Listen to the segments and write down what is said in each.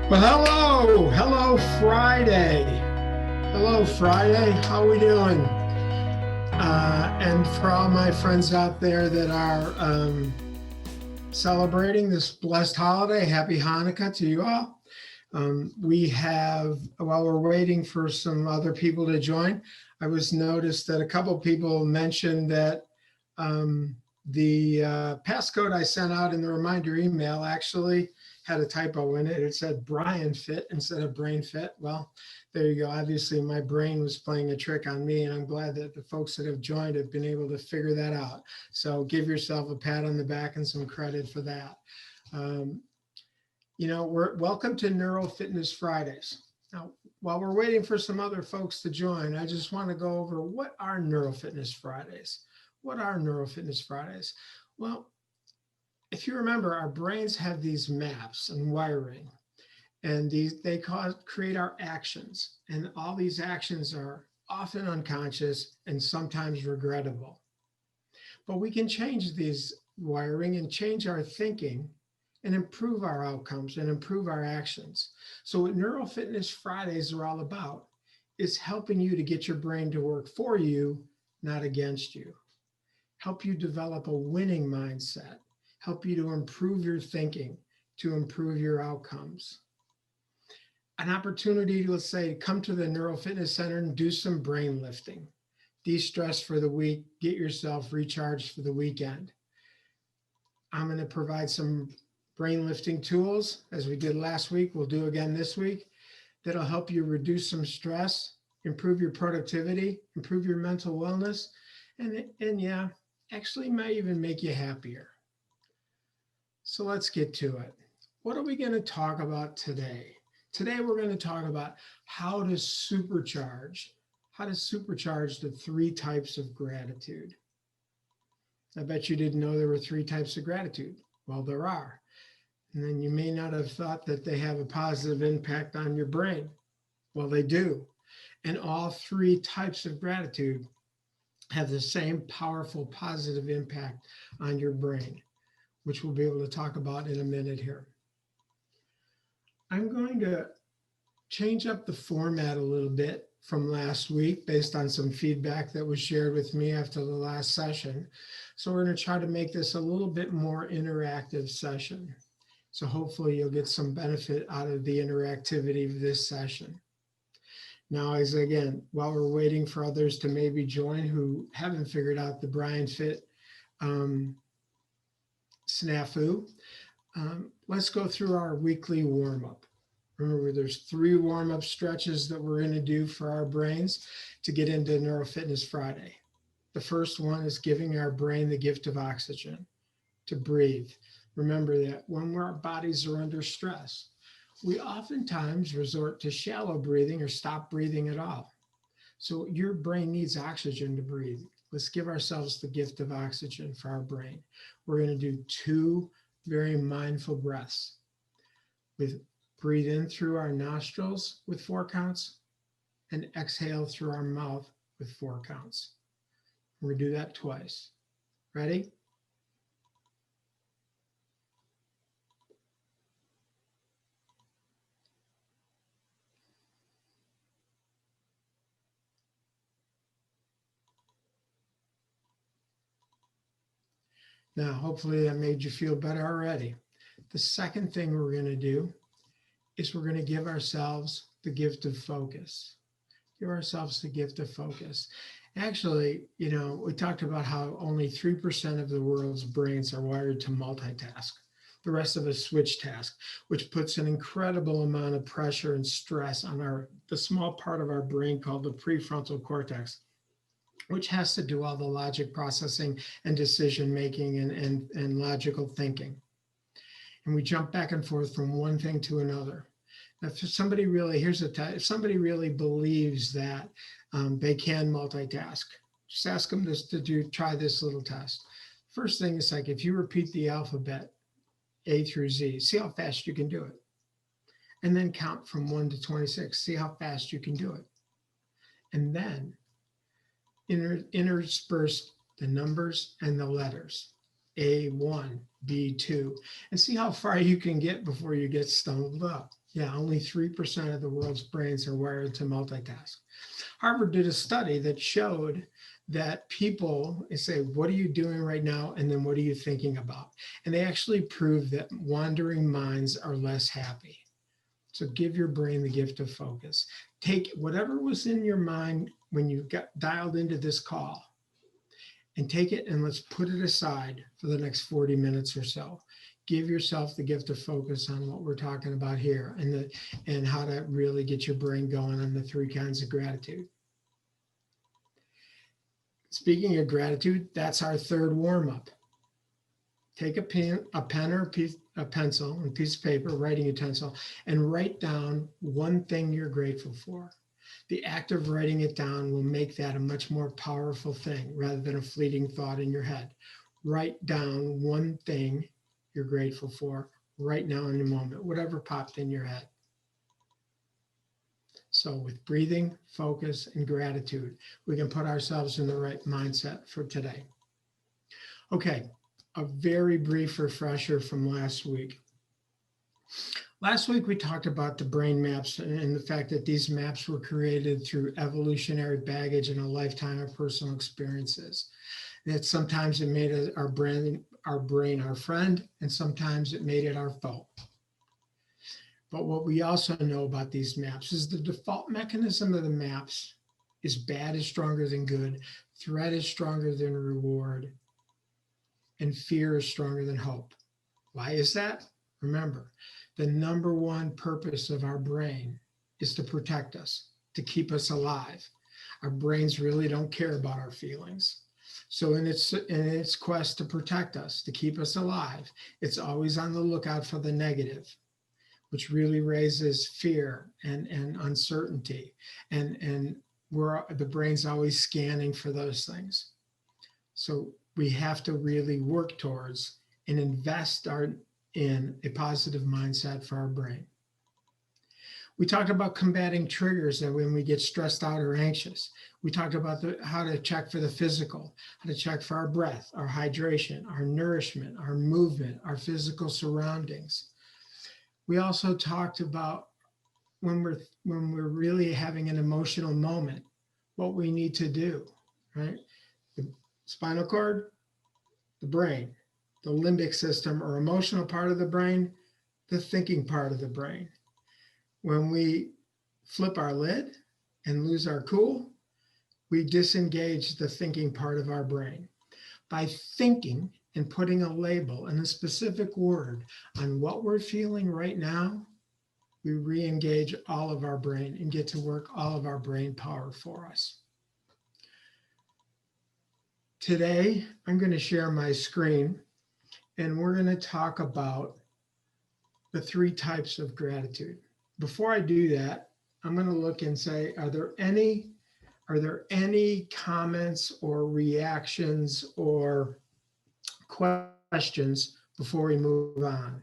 Well, hello Friday. Hello Friday, how are we doing? And for all my friends out there that are celebrating this blessed holiday, happy Hanukkah to you all. We have, while we're waiting for some other people to join, I was noticed that a couple people mentioned that the passcode I sent out in the reminder email actually had a typo in it. It said Brian Fit instead of Brain Fit. Well, there you go. Obviously, my brain was playing a trick on me, and I'm glad that the folks that have joined have been able to figure that out. So give yourself a pat on the back and some credit for that. We're welcome to Neuro-Fitness Fridays. Now, while we're waiting for some other folks to join, I just want to go over what are Neuro-Fitness Fridays. What are Neuro-Fitness Fridays? Well, if you remember, our brains have these maps and wiring, and they create our actions. And all these actions are often unconscious and sometimes regrettable. But we can change these wiring and change our thinking and improve our outcomes and improve our actions. So what Neuro-Fitness Fridays are all about is helping you to get your brain to work for you, not against you. Help you develop a winning mindset. Help you to improve your thinking, to improve your outcomes. An opportunity to, let's say, come to the Neuro-Fitness Center and do some brain lifting. De-stress for the week, get yourself recharged for the weekend. I'm going to provide some brain lifting tools, as we did last week, we'll do again this week, that'll help you reduce some stress, improve your productivity, improve your mental wellness, and yeah, actually might even make you happier. So let's get to it. What are we going to talk about today? Today, we're going to talk about how to supercharge the 3 types of gratitude. I bet you didn't know there were 3 types of gratitude. Well, there are. And then you may not have thought that they have a positive impact on your brain. Well, they do. And all 3 types of gratitude have the same powerful positive impact on your brain, which we'll be able to talk about in a minute here. I'm going to change up the format a little bit from last week based on some feedback that was shared with me after the last session. So we're going to try to make this a little bit more interactive session. So hopefully you'll get some benefit out of the interactivity of this session. Now, while we're waiting for others to maybe join who haven't figured out the Brian Fit snafu, let's go through our weekly warm-up. Remember, there's 3 warm-up stretches that we're going to do for our brains to get into Neuro-Fitness Friday. The first one is giving our brain the gift of oxygen to breathe. Remember that when our bodies are under stress, we oftentimes resort to shallow breathing or stop breathing at all. So your brain needs oxygen to breathe. Let's give ourselves the gift of oxygen for our brain. We're going to do 2 very mindful breaths. Breathe in through our nostrils with 4 counts and exhale through our mouth with 4 counts. We're going to do that twice. Ready? Now, hopefully that made you feel better already. The second thing we're going to do is we're going to give ourselves the gift of focus. Give ourselves the gift of focus. Actually, we talked about how only 3% of the world's brains are wired to multitask. The rest of us switch task, which puts an incredible amount of pressure and stress on the small part of our brain called the prefrontal cortex, which has to do all the logic processing and decision making and logical thinking. And we jump back and forth from one thing to another. Now, if somebody really, if somebody really believes that they can multitask, just ask them try this little test. First thing is, like, if you repeat the alphabet A through Z, see how fast you can do it. And then count from 1 to 26, see how fast you can do it. And then intersperse the numbers and the letters, A1, B2, and see how far you can get before you get stumbled up. Yeah, only 3% of the world's brains are wired to multitask. Harvard did a study that showed that people say, what are you doing right now? And then what are you thinking about? And they actually proved that wandering minds are less happy. So give your brain the gift of focus. Take whatever was in your mind when you got dialed into this call and take it and let's put it aside for the next 40 minutes or so. Give yourself the gift of focus on what we're talking about here and how to really get your brain going on the 3 kinds of gratitude. Speaking of gratitude, that's our third warm-up. Take a pen or a pencil and a piece of paper, writing utensil, and write down one thing you're grateful for. The act of writing it down will make that a much more powerful thing rather than a fleeting thought in your head. Write down one thing you're grateful for right now in the moment, whatever popped in your head. So with breathing, focus, and gratitude, we can put ourselves in the right mindset for today. Okay, a very brief refresher from last week. Last week, we talked about the brain maps and the fact that these maps were created through evolutionary baggage and a lifetime of personal experiences. That sometimes it made our brain our friend, and sometimes it made it our foe. But what we also know about these maps is the default mechanism of the maps is bad is stronger than good, threat is stronger than reward, and fear is stronger than hope. Why is that? Remember, the number one purpose of our brain is to protect us, to keep us alive. Our brains really don't care about our feelings. So in its quest to protect us, to keep us alive, it's always on the lookout for the negative, which really raises fear and uncertainty. And the brain's always scanning for those things. So we have to really work towards and invest in a positive mindset for our brain. We talked about combating triggers and when we get stressed out or anxious. We talked about how to check for the physical, how to check for our breath, our hydration, our nourishment, our movement, our physical surroundings. We also talked about when we're really having an emotional moment, what we need to do, right? The spinal cord, the brain, the limbic system or emotional part of the brain, the thinking part of the brain. When we flip our lid and lose our cool, we disengage the thinking part of our brain. By thinking and putting a label and a specific word on what we're feeling right now, we re-engage all of our brain and get to work all of our brain power for us. Today, I'm going to share my screen and we're going to talk about the 3 types of gratitude. Before I do that, I'm going to look and say, are there any comments or reactions or questions before we move on?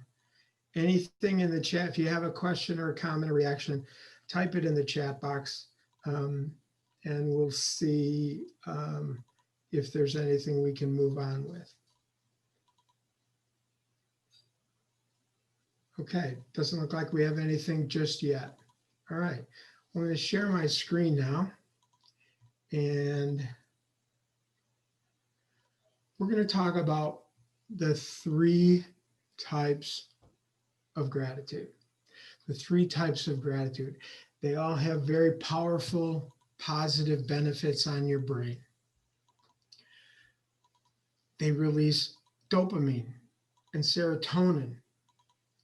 Anything in the chat? If you have a question or a comment or reaction, type it in the chat box and we'll see if there's anything we can move on with. Okay, doesn't look like we have anything just yet. All right, I'm going to share my screen now. And we're going to talk about the 3 types of gratitude. The 3 types of gratitude. They all have very powerful, positive benefits on your brain. They release dopamine and serotonin,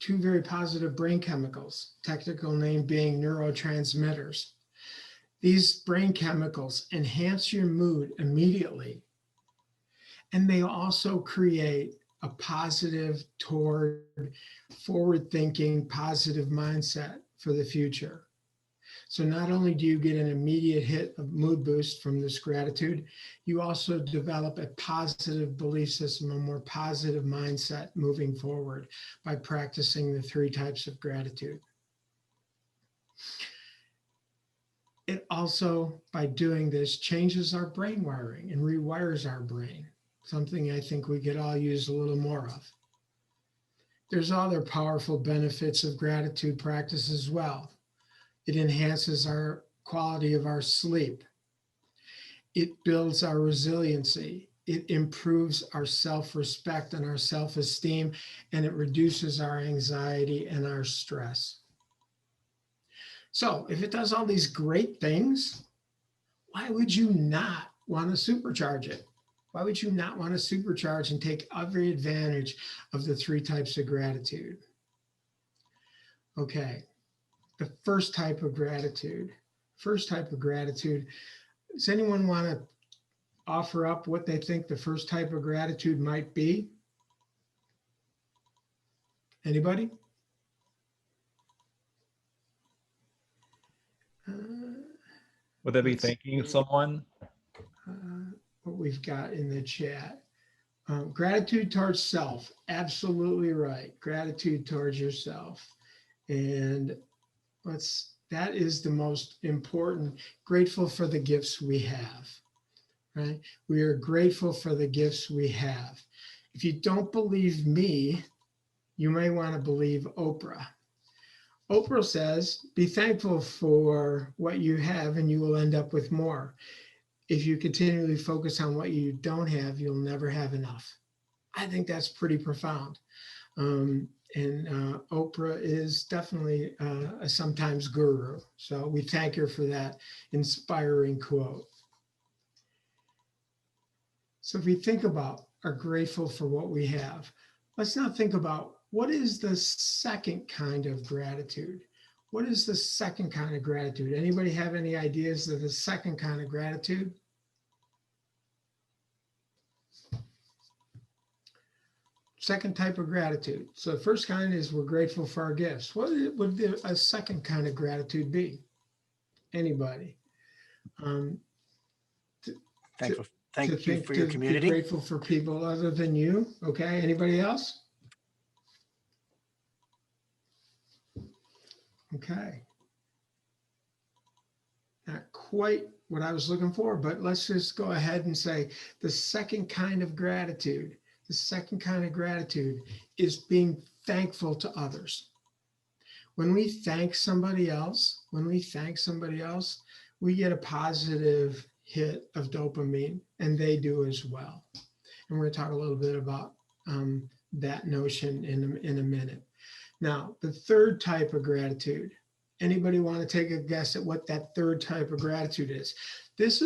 2 very positive brain chemicals, technical name being neurotransmitters. These brain chemicals enhance your mood immediately, and they also create a positive toward forward-thinking, positive mindset for the future. So not only do you get an immediate hit of mood boost from this gratitude, you also develop a positive belief system, a more positive mindset moving forward by practicing the 3 types of gratitude. It also, by doing this, changes our brain wiring and rewires our brain, something I think we could all use a little more of. There's other powerful benefits of gratitude practice as well. It enhances our quality of our sleep. It builds our resiliency. It improves our self-respect and our self-esteem, and it reduces our anxiety and our stress. So if it does all these great things, why would you not want to supercharge it? Why would you not want to supercharge and take every advantage of the 3 types of gratitude? Okay, the first type of gratitude. First type of gratitude. Does anyone want to offer up what they think the first type of gratitude might be? Anybody? Would that be thanking someone? What we've got in the chat. Gratitude towards self. Absolutely right. Gratitude towards yourself. And that is the most important. Grateful for the gifts we have, right? We are grateful for the gifts we have. If you don't believe me, you may want to believe Oprah. Oprah says, be thankful for what you have and you will end up with more. If you continually focus on what you don't have, you'll never have enough. I think that's pretty profound. Oprah is definitely a sometimes guru. So we thank her for that inspiring quote. So if we think about are grateful for what we have, let's now think about what is the second kind of gratitude? What is the second kind of gratitude? Anybody have any ideas of the second kind of gratitude? Second type of gratitude. So the first kind is we're grateful for our gifts. What would a second kind of gratitude be? Anybody? Thank you for your community. Be grateful for people other than you. Okay. Anybody else? Okay. Not quite what I was looking for, but let's just go ahead and say the second kind of gratitude. The second kind of gratitude is being thankful to others. When we thank somebody else, we get a positive hit of dopamine, and they do as well. And we're going to talk a little bit about that notion in a minute. Now, the third type of gratitude. Anybody want to take a guess at what that third type of gratitude is? This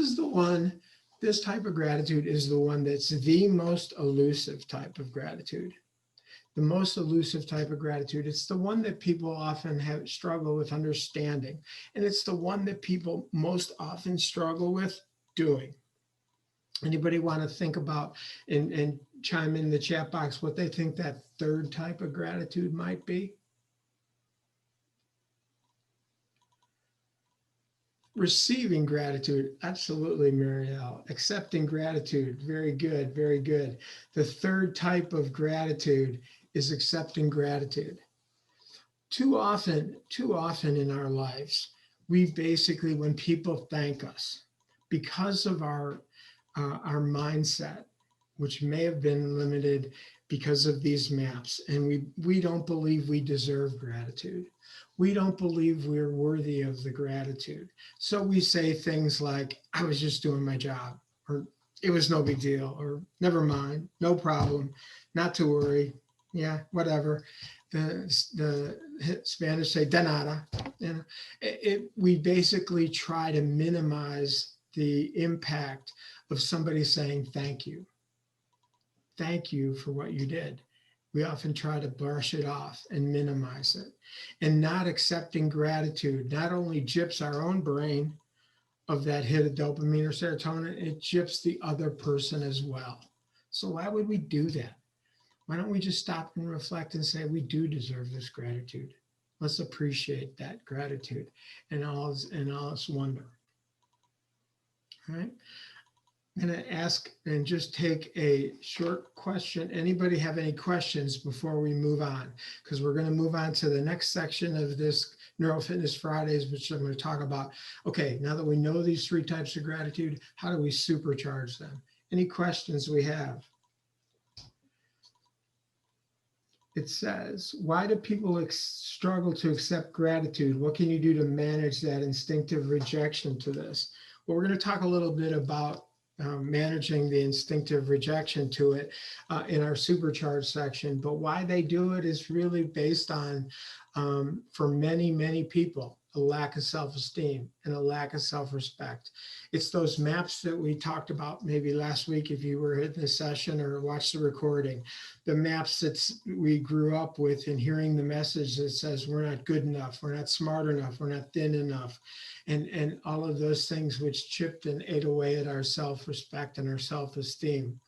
type of gratitude is the one that's the most elusive type of gratitude. The most elusive type of gratitude. It's the one that people often struggle with understanding. And it's the one that people most often struggle with doing. Anybody want to think about and chime in the chat box what they think that third type of gratitude might be? Receiving gratitude, absolutely, Marielle. Accepting gratitude, very good, very good. The third type of gratitude is accepting gratitude. Too often in our lives, we basically, when people thank us, because of our mindset, which may have been limited because of these maps, and we don't believe we deserve gratitude. We don't believe we're worthy of the gratitude. So we say things like, I was just doing my job, or it was no big deal, or never mind, no problem, not to worry, yeah, whatever. The Spanish say, de nada. You know, we basically try to minimize the impact of somebody saying thank you. Thank you for what you did. We often try to brush it off and minimize it. And not accepting gratitude not only gyps our own brain of that hit of dopamine or serotonin, it gyps the other person as well. So why would we do that? Why don't we just stop and reflect and say, we do deserve this gratitude. Let's appreciate that gratitude and all its wonder. All right. I'm going to ask and just take a short question. Anybody have any questions before we move on? Because we're going to move on to the next section of this Neuro-Fitness Fridays, which I'm going to talk about. Okay, now that we know these three types of gratitude, how do we supercharge them? Any questions we have? it says, why do people struggle to accept gratitude? What can you do to manage that instinctive rejection to this? Well, we're going to talk a little bit about managing the instinctive rejection to it in our Supercharge section, but why they do it is really based on, for many, many people, a lack of self-esteem and a lack of self-respect. It's those maps that we talked about maybe last week if you were in the session or watched the recording, the maps that we grew up with and hearing the message that says we're not good enough, we're not smart enough, we're not thin enough, and all of those things which chipped and ate away at our self-respect and our self-esteem.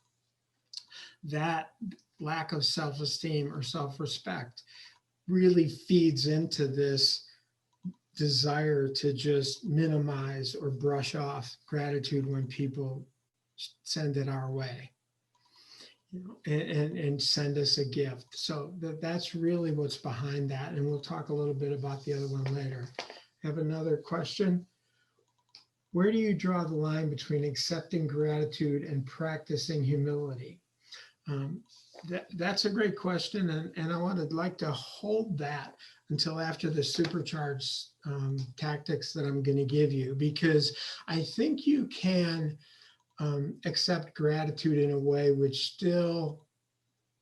That lack of self-esteem or self-respect really feeds into this desire to just minimize or brush off gratitude when people send it our way, you know, and send us a gift. So that's really what's behind that. And we'll talk a little bit about the other one later. Have another question. Where do you draw the line between accepting gratitude and practicing humility? That's a great question, and I would like to hold that until after the Supercharge tactics that I'm going to give you, because I think you can accept gratitude in a way which still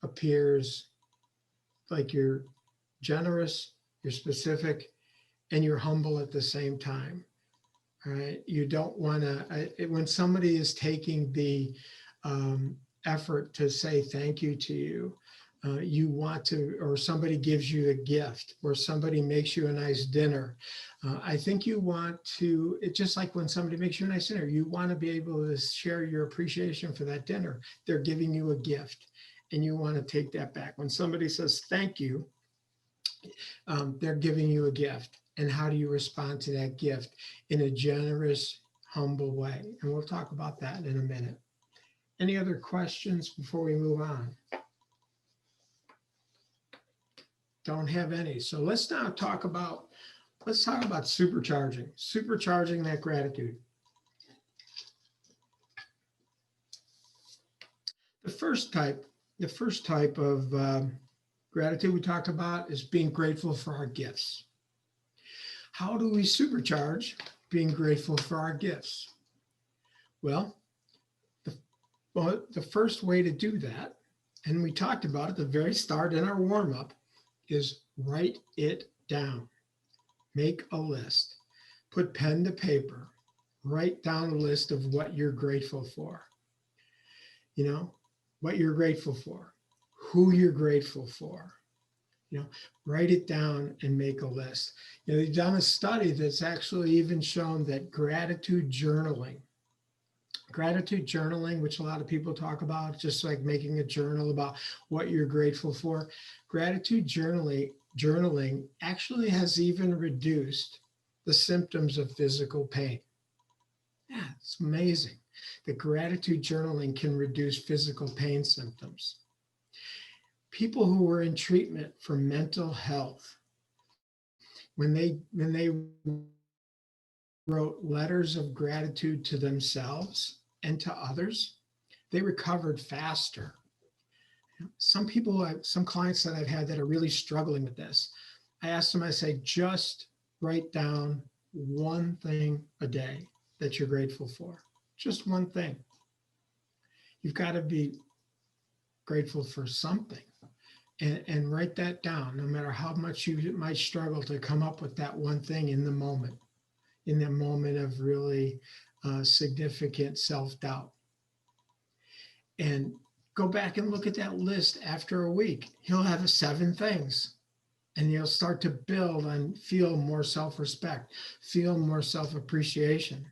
appears like you're generous, you're specific, and you're humble at the same time. All right, you don't want to, when somebody is taking the effort to say thank you to you, you want to, or somebody gives you a gift, or somebody makes you a nice dinner. I think you want to, it's just like when somebody makes you a nice dinner, you want to be able to share your appreciation for that dinner. They're giving you a gift and you want to take that back. When somebody says thank you, they're giving you a gift. And how do you respond to that gift? In a generous, humble way. And we'll talk about that in a minute. Any other questions before we move on? Don't have any. So let's now talk about supercharging that gratitude. The first type of gratitude we talked about is being grateful for our gifts. How do we supercharge being grateful for our gifts? Well, the first way to do that, and we talked about at the very start in our warm-up, is write it down. Make a list. Put pen to paper. Write down a list of what you're grateful for. You know, what you're grateful for, who you're grateful for. You know, write it down and make a list. You know, they've done a study that's actually even shown that gratitude journaling, which a lot of people talk about, just like making a journal about what you're grateful for. Gratitude journaling actually has even reduced the symptoms of physical pain. Yeah, it's amazing that gratitude journaling can reduce physical pain symptoms. People who were in treatment for mental health, when they wrote letters of gratitude to themselves and to others, they recovered faster. Some clients that I've had that are really struggling with this, I asked them, I say, just write down one thing a day that you're grateful for. Just one thing. You've got to be grateful for something. And write that down, no matter how much you might struggle to come up with that one thing in the moment of really significant self-doubt. And go back and look at that list after a week. He'll have 7 things, and you'll start to build and feel more self-respect, feel more self-appreciation.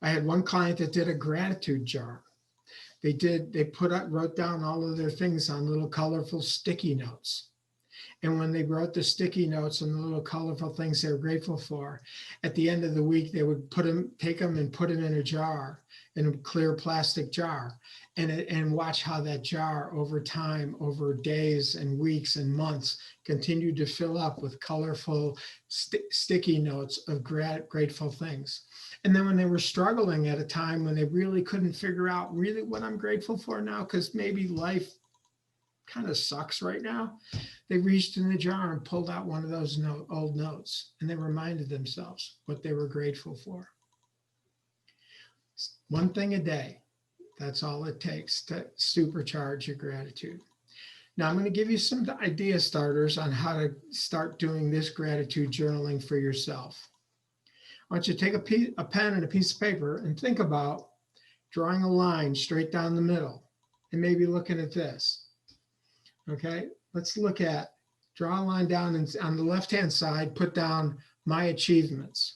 I had one client that did a gratitude jar. They wrote down all of their things on little colorful sticky notes. And when they wrote the sticky notes and the little colorful things they were grateful for, at the end of the week, they would take them and put them in a jar, in a clear plastic jar, and watch how that jar over time, over days and weeks and months, continued to fill up with colorful sticky notes of grateful things. And then when they were struggling at a time when they really couldn't figure out really what I'm grateful for now, because maybe life kind of sucks right now, they reached in the jar and pulled out one of those old notes, and they reminded themselves what they were grateful for. One thing a day. That's all it takes to supercharge your gratitude. Now, I'm going to give you some idea starters on how to start doing this gratitude journaling for yourself. I want you to take a pen and a piece of paper and think about drawing a line straight down the middle and maybe looking at this. Okay, let's look at, draw a line down, and on the left-hand side, put down my achievements.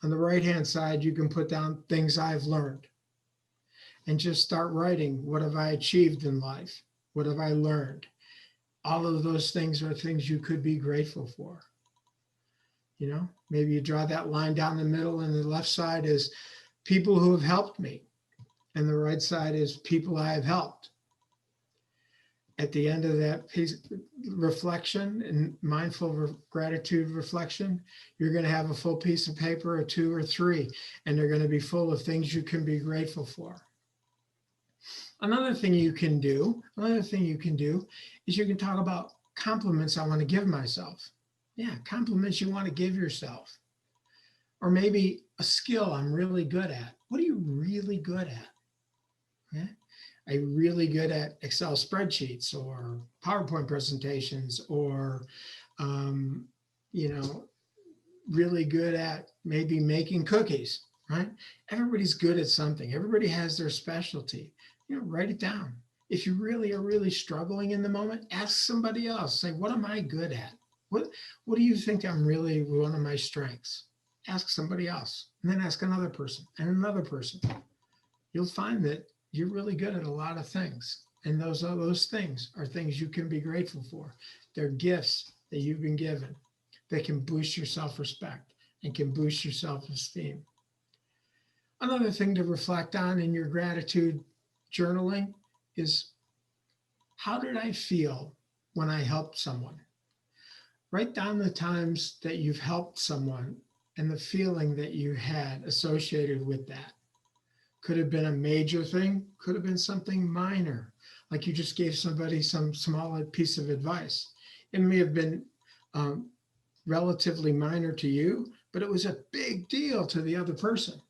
On the right-hand side, you can put down things I've learned. And just start writing, what have I achieved in life? What have I learned? All of those things are things you could be grateful for. You know, maybe you draw that line down the middle, and the left side is people who have helped me. And the right side is people I have helped. At the end of that piece, reflection and mindful gratitude reflection, you're going to have a full piece of paper, or 2 or 3, and they're going to be full of things you can be grateful for. Another thing you can do is you can talk about compliments I want to give myself. Yeah, compliments you want to give yourself. Or maybe a skill I'm really good at. What are you really good at? Yeah. Are you really good at Excel spreadsheets or PowerPoint presentations, or, really good at maybe making cookies, right? Everybody's good at something. Everybody has their specialty. Write it down. If you really are struggling in the moment, ask somebody else. Say, what am I good at? What do you think I'm really one of my strengths? Ask somebody else, and then ask another person and another person. You'll find that you're really good at a lot of things. And those things are things you can be grateful for. They're gifts that you've been given that can boost your self-respect and can boost your self-esteem. Another thing to reflect on in your gratitude journaling is, how did I feel when I helped someone? Write down the times that you've helped someone and the feeling that you had associated with that. Could have been a major thing, could have been something minor, like you just gave somebody some small piece of advice. It may have been relatively minor to you, but it was a big deal to the other person.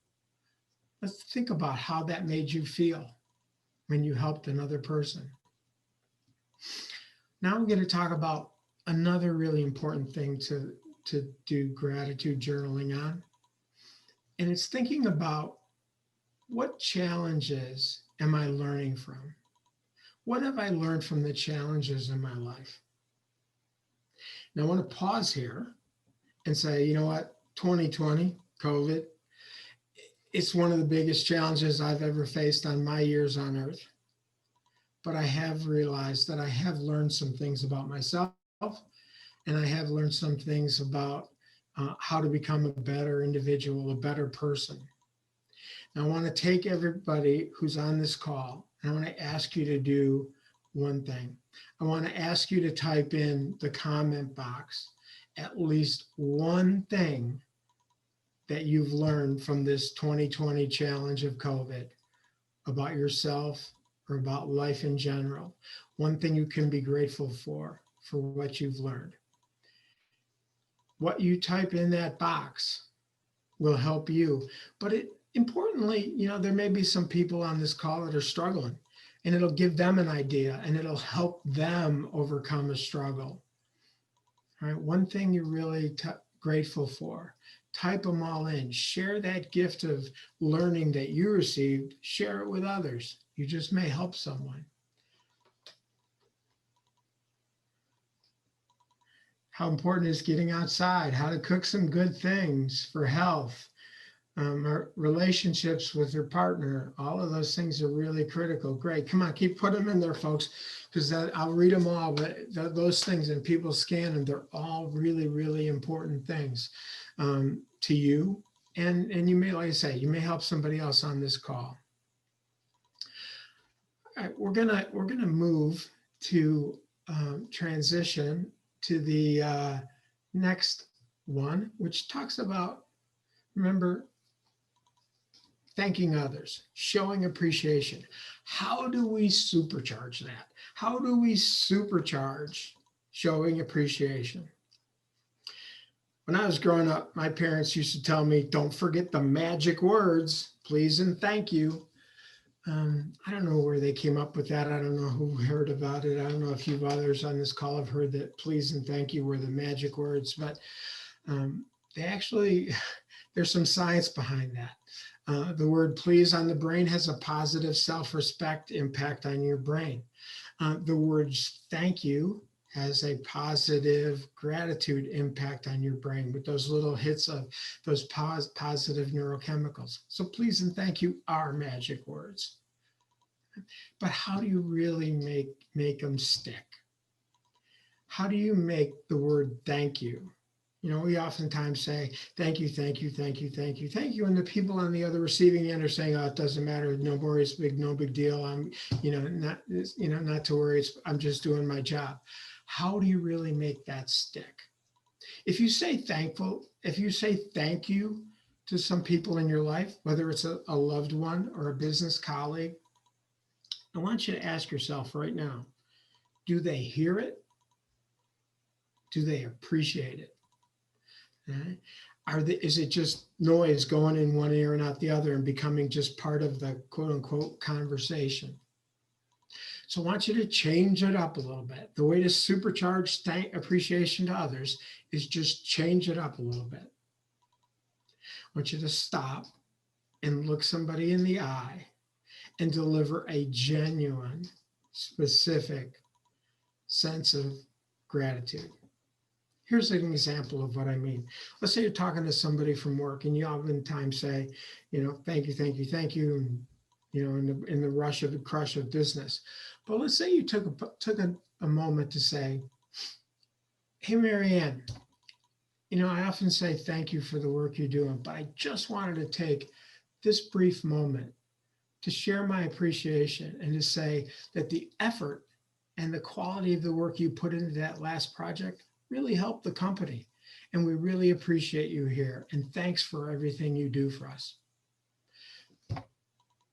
Let's think about how that made you feel when you helped another person. Now I'm going to talk about another really important thing to do gratitude journaling on. And it's thinking about, what challenges am I learning from? What have I learned from the challenges in my life? Now I want to pause here and say, you know what, 2020, COVID, it's one of the biggest challenges I've ever faced on my years on earth. But I have realized that I have learned some things about myself, and I have learned some things about how to become a better individual, a better person. Now I want to take everybody who's on this call, and I want to ask you to do one thing. I want to ask you to type in the comment box at least one thing that you've learned from this 2020 challenge of COVID about yourself or about life in general. One thing you can be grateful for what you've learned. What you type in that box will help you. But importantly, there may be some people on this call that are struggling, and it'll give them an idea, and it'll help them overcome a struggle. All right, one thing you're really grateful for, type them all in. Share that gift of learning that you received. Share it with others. You just may help someone. How important is getting outside? How to cook some good things for health, relationships with your partner. All of those things are really critical. Great. Come on, keep putting them in there, folks, because I'll read them all. But those things, and people scan them, they're all really, really important things to you. And you may, like I say, you may help somebody else on this call. All right, we're gonna move to transition to the next one, which talks about, remember, thanking others, showing appreciation. How do we supercharge that? How do we supercharge showing appreciation? When I was growing up, my parents used to tell me, don't forget the magic words, please and thank you. I don't know where they came up with that. I don't know who heard about it. I don't know if you others on this call have heard that please and thank you were the magic words, but they actually, there's some science behind that. The word please on the brain has a positive self-respect impact on your brain. The words thank you has a positive gratitude impact on your brain with those little hits of those positive neurochemicals. So please and thank you are magic words. But how do you really make them stick? How do you make the word thank you? You know, we oftentimes say, thank you, thank you, thank you, thank you, thank you. And the people on the other receiving end are saying, oh, it doesn't matter. No worries, no big deal. I'm, not to worry. I'm just doing my job. How do you really make that stick? If you say thankful, if you say thank you to some people in your life, whether it's a loved one or a business colleague, I want you to ask yourself right now, do they hear it? Do they appreciate it? Is it just noise going in one ear and out the other and becoming just part of the quote unquote conversation? So I want you to change it up a little bit. The way to supercharge appreciation to others is just change it up a little bit. I want you to stop and look somebody in the eye and deliver a genuine, specific sense of gratitude. Here's an example of what I mean. Let's say you're talking to somebody from work and you oftentimes say, thank you, thank you, thank you, and, in the crush of business. But let's say you took a moment to say, hey, Marianne, I often say thank you for the work you're doing, but I just wanted to take this brief moment to share my appreciation and to say that the effort and the quality of the work you put into that last project really helped the company. And we really appreciate you here. And thanks for everything you do for us.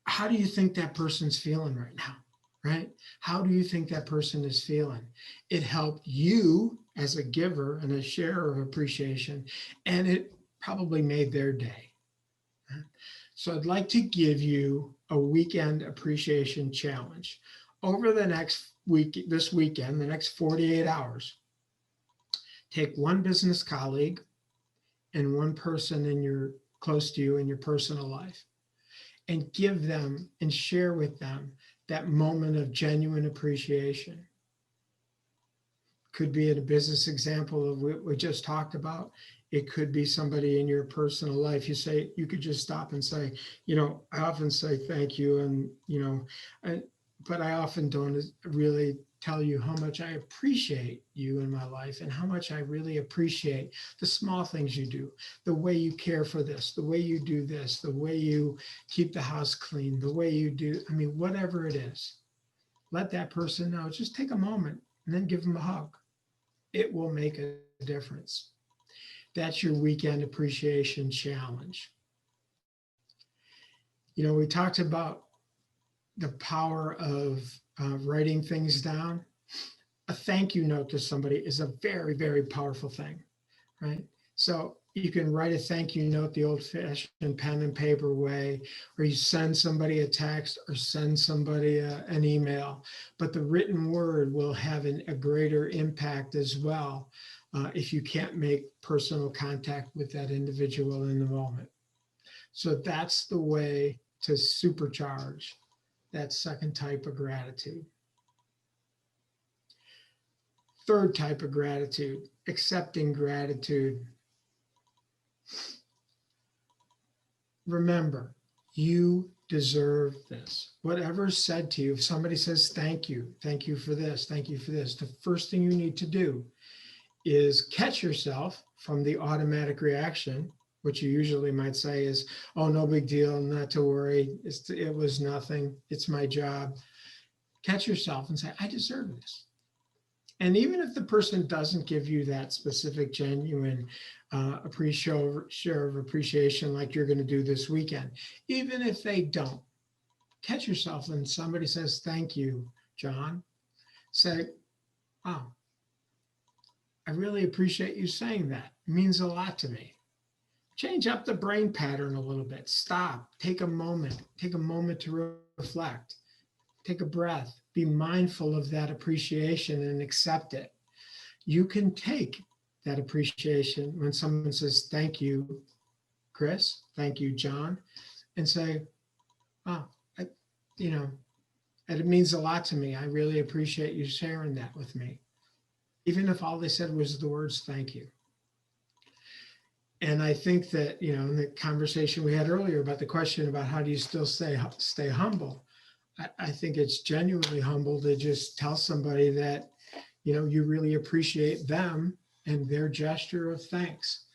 How do you think that person's feeling right now? Right? How do you think that person is feeling? It helped you as a giver and a sharer of appreciation, and it probably made their day. So I'd like to give you a weekend appreciation challenge. Over the next week, this weekend, the next 48 hours, take one business colleague and one person close to you in your personal life and give them and share with them that moment of genuine appreciation. Could be in a business example of what we just talked about. It could be somebody in your personal life. You could just stop and say, I often say thank you, and but I often don't really tell you how much I appreciate you in my life and how much I really appreciate the small things you do, the way you care for this, the way you do this, the way you keep the house clean, the way you do, whatever it is. Let that person know. Just take a moment and then give them a hug. It will make a difference. That's your weekend appreciation challenge. We talked about the power of writing things down. A thank you note to somebody is a very, very powerful thing, right? So you can write a thank you note the old-fashioned pen and paper way, or you send somebody a text or send somebody an email, but the written word will have a greater impact as well if you can't make personal contact with that individual in the moment. So that's the way to supercharge that second type of gratitude. Third type of gratitude, accepting gratitude. Remember, you deserve this. Whatever's said to you, if somebody says thank you for this, the first thing you need to do is catch yourself from the automatic reaction, which you usually might say is, oh, no big deal, not to worry, it was nothing, it's my job. Catch yourself and say, I deserve this. And even if the person doesn't give you that specific, genuine share of appreciation like you're going to do this weekend, even if they don't, catch yourself and somebody says, thank you, John. Say, wow, I really appreciate you saying that. It means a lot to me. Change up the brain pattern a little bit. Stop, take a moment to reflect, take a breath, be mindful of that appreciation and accept it. You can take that appreciation when someone says, thank you, Chris, thank you, John, and say, oh, and it means a lot to me. I really appreciate you sharing that with me. Even if all they said was the words, thank you. And I think that, in the conversation we had earlier about the question about how do you still stay humble, I think it's genuinely humble to just tell somebody that, you really appreciate them and their gesture of thanks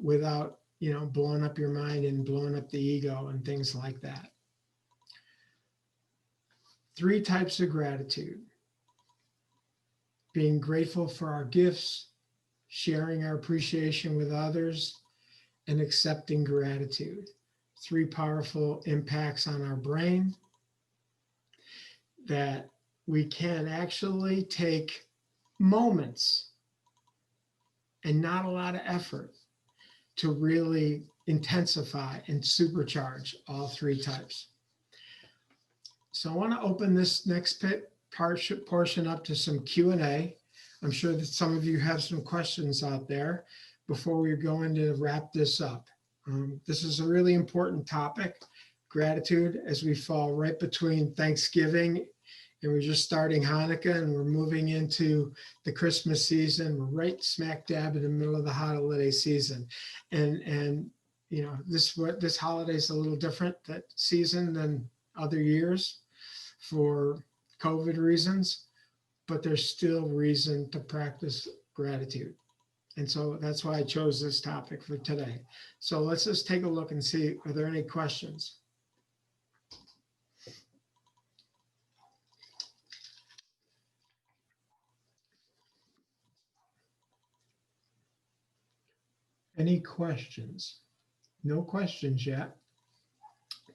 without, blowing up your mind and blowing up the ego and things like that. 3 types of gratitude: being grateful for our gifts, sharing our appreciation with others, and accepting gratitude. 3 powerful impacts on our brain that we can actually take moments and not a lot of effort to really intensify and supercharge all 3 types. So I want to open this next portion up to some Q&A. I'm sure that some of you have some questions out there before we're going to wrap this up. This is a really important topic, gratitude, as we fall right between Thanksgiving and we're just starting Hanukkah and we're moving into the Christmas season. We're right smack dab in the middle of the holiday season. And this holiday is a little different, that season, than other years for COVID reasons, but there's still reason to practice gratitude. And so that's why I chose this topic for today. So let's just take a look and see, are there any questions? Any questions? No questions yet.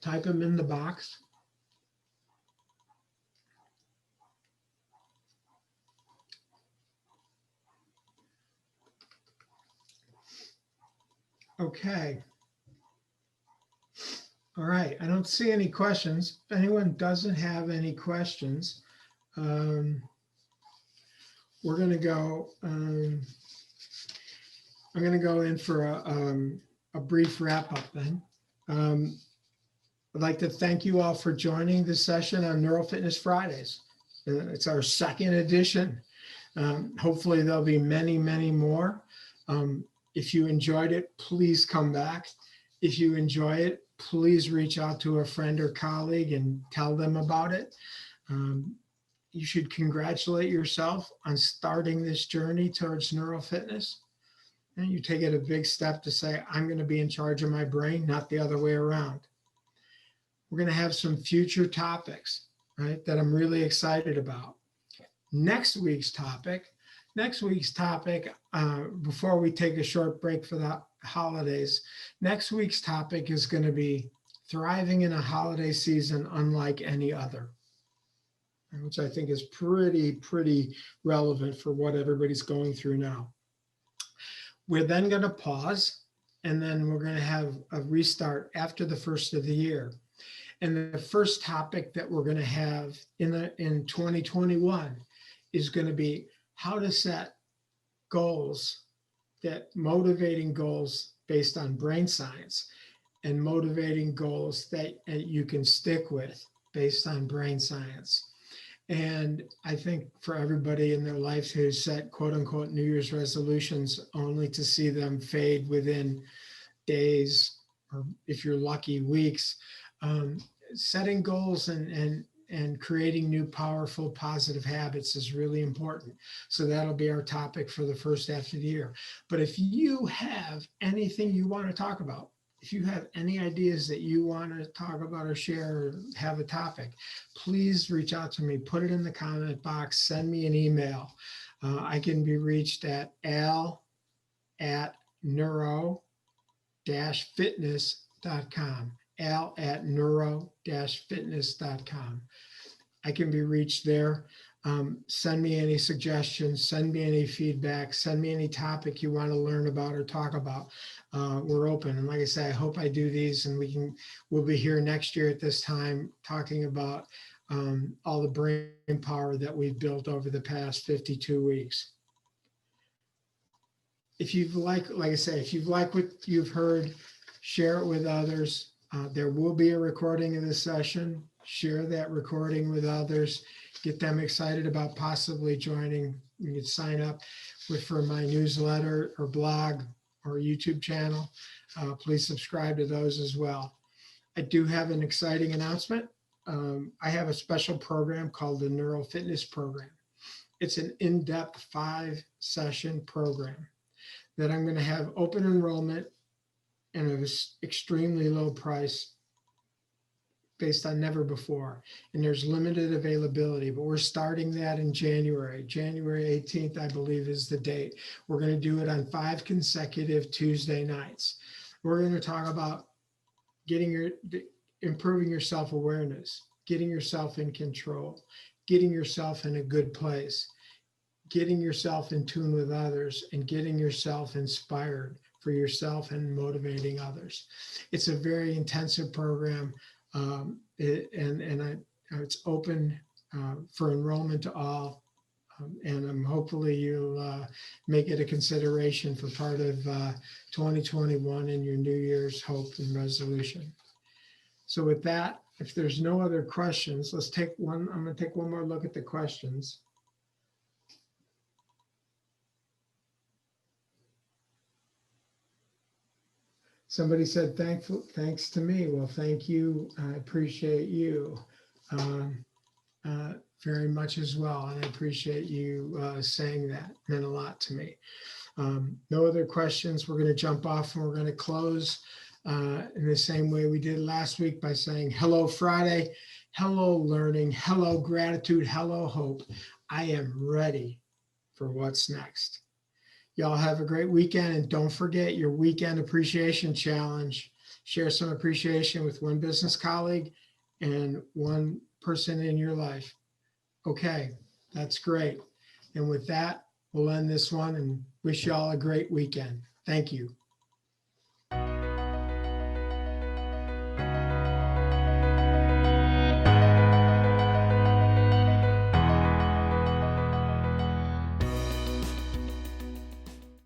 Type them in the box. Okay. All right. I don't see any questions. If anyone doesn't have any questions, we're going to go. I'm going to go in for a brief wrap up then. I'd like to thank you all for joining this session on Neuro-Fitness Fridays. It's our 2nd edition. Hopefully there'll be many, many more. If you enjoyed it, please come back. If you enjoy it, please reach out to a friend or colleague and tell them about it. You should congratulate yourself on starting this journey towards neurofitness. And you take it a big step to say, I'm going to be in charge of my brain, not the other way around. We're going to have some future topics, right, that I'm really excited about. Next week's topic, before we take a short break for the holidays, next week's topic is going to be thriving in a holiday season unlike any other, which I think is pretty relevant for what everybody's going through now. We're then going to pause, and then we're going to have a restart after the first of the year. And the first topic that we're going to have in 2021 is going to be how to set goals, that motivating goals based on brain science, and motivating goals that you can stick with based on brain science. And I think for everybody in their lives who's set quote unquote New Year's resolutions only to see them fade within days, or if you're lucky, weeks, setting goals and creating new powerful positive habits is really important. So that'll be our topic for the first half of the year. But if you have anything you want to talk about, if you have any ideas that you want to talk about or share or have a topic, please reach out to me, put it in the comment box, send me an email. I can be reached at al@neuro-fitness.com. al@neuro-fitness.com. I can be reached there. Send me any suggestions, send me any feedback, send me any topic you want to learn about or talk about. We're open. And like I say, I hope I do these and we'll be here next year at this time talking about all the brain power that we've built over the past 52 weeks. If you've like I say, if you've liked what you've heard, share it with others. There will be a recording of this session. Share that recording with others. Get them excited about possibly joining. You can sign up for my newsletter or blog or YouTube channel. Please subscribe to those as well. I do have an exciting announcement. I have a special program called the Neuro-Fitness program. It's an in-depth 5-session program that I'm going to have open enrollment and an extremely low price based on never before. And there's limited availability, but we're starting that in January. January 18th, I believe, is the date. We're going to do it on 5 consecutive Tuesday nights. We're going to talk about improving your self-awareness, getting yourself in control, getting yourself in a good place, getting yourself in tune with others, and getting yourself inspired for yourself and motivating others. It's a very intensive program. It's open for enrollment to all, and hopefully you'll make it a consideration for part of 2021 and your New Year's hope and resolution. So with that, if there's no other questions, let's take one. I'm going to take one more look at the questions. Somebody said, thanks to me. Well, thank you. I appreciate you very much as well. And I appreciate you saying that. It meant a lot to me. No other questions. We're going to jump off and we're going to close in the same way we did last week by saying, hello, Friday. Hello, learning. Hello, gratitude. Hello, hope. I am ready for what's next. Y'all have a great weekend, and don't forget your weekend appreciation challenge. Share some appreciation with one business colleague and one person in your life. Okay, that's great. And with that, we'll end this one and wish y'all a great weekend. Thank you.